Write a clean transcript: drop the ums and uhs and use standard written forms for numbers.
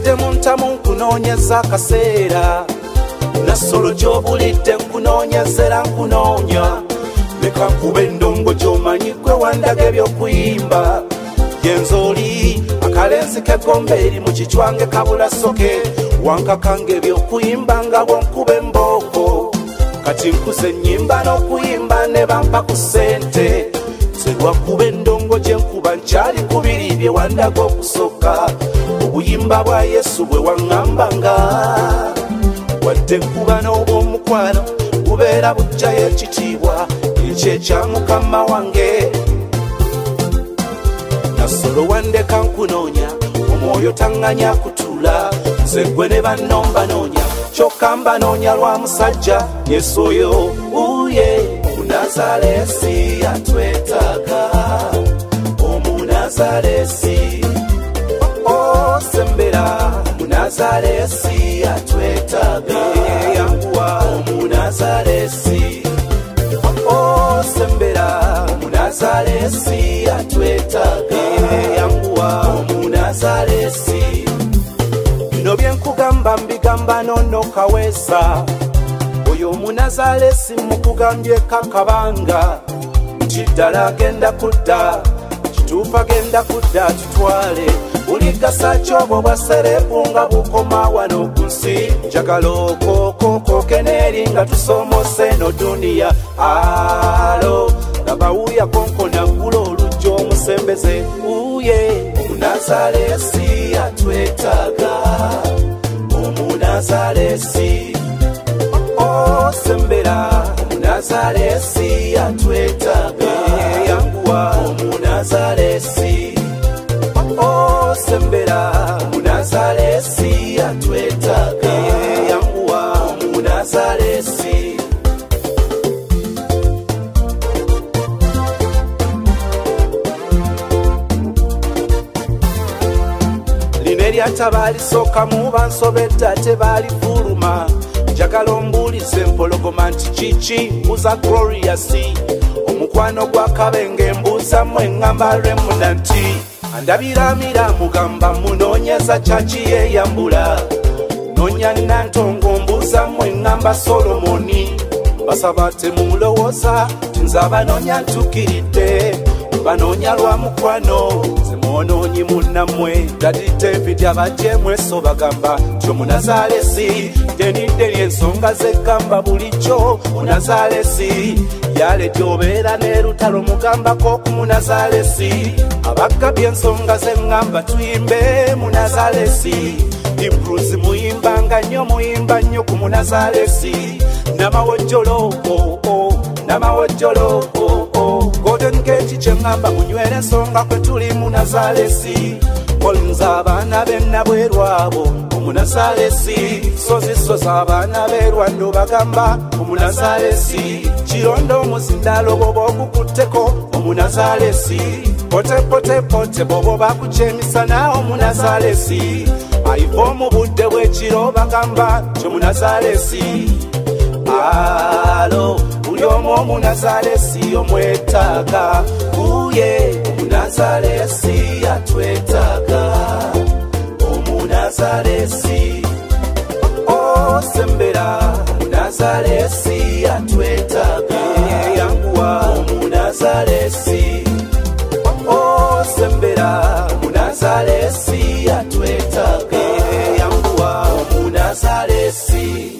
Nkedde mu ntamu nkunoonyeza akaseera, Nassolo gy'obulidde nkunoonyezera nkunoonya. Leka nkube endongo gy'omanyi gwe wandaga eby'okuyimba. Yenzooli akalenzi k'eggombe eri mu kicwange kabula soke, wankakanga eby'okuyimba nga bw'onkuba embooko. Kati nkuze ennyimba n'okuyimba ne bampa ku ssente. Lwakuba endongo gye nkuba nkyali ku biri bye wandaga okusooka. Obuyimba bwa Yesu bwe waŋŋambanga, wadde nkuba n'obw'omukwano bubeera bujjayo ekitiibwa ekyo ekya Mukama wange. Nassolo wandeka nkunoonya, omwoyo taŋŋanya kutuula. Nze gwe ne banno mbanoonya, kyokka mbanoonya lwa musajja Yesu oyo. Uye Omunazalesi atwetaaga, Omunazalesi sembera. Omunazalesi atwetaaga, yanguwa. Omunazalesi sembera. Omunazalesi atwetaaga, yanguwa. Omunazalesi. Bino bye nkugamba mbigamba nono kaweesa. Oyo Omunazalesi mukugambye kakabanga, nti ddala agenda kudda, kituufu agenda kudda tutwale. Buli gasa kyobo bwa serebu nga bukoma wano ku nsi. Njagala okokokooke n'eri nga tusoomose eno duniya. Alo laba wuuya konkona ggula olujja omusembeze. Uye Omunazalesi atwetaaga, Omunazalesi sembera. Omunazalesi atwetaaga, yanguwa. Omunazalesi sembera. Omunazalesi atwetaaga, yanguwa. Omunazalesi. Lino eryataba lisooka mu bansobedde ate baalifuluma. Njagala ombuulize empologoma nti kiki? Mbuuza Glorious. Omukwano gwa Kabenge mbuuzamu eŋŋamba Remnant. Andabiramira mugamba munoonyeza kyaki yeeyambula. Noonya Nantongo mbuuzamu eŋŋamba Solomoni. Basaba temulowooza nti nze abanoonya ntuukiridde, banoonya lwa mukwano. Nze mwonoonyi munnammwe Daddy David abajjemu eso bagamba nti Omunazalesi denideri ensonga zeggamba bulijjo. Omunazalesi yaledde obeera n'erutalo mugambako ku Munazalesi. Abagabye ensonga zeŋŋamba tuyimbe Munazalesi. Impruzi muyimbanga nnyo, muyimba nnyo ku Munazalesi. Namawojjolo namawojjolo Golden Gate kyeŋŋamba munywere ensonga kwe tuli Munazalesi. Olunza abaana b'ennabwerwabo Omunazalesi. Sozisoza abaana b'erwando bagamba Omunazalesi. Kirondo omuzindalo boba ogukutteko Omunazalesi. Pote bobo bakucemisana Omunazalesi. Ayiva omu budde bw'ekiro bagamba nti Omunazalesi. Alo buli omu Omunazalesi omwetaaga. Uye Omunazalesi atwetaaga, Omunazalesi sembera. Omunazalesi atwetaaga, yanguwa. Omunazalesi sembera. Omunazalesi atwetaaga, yanguwa. Omunazalesi.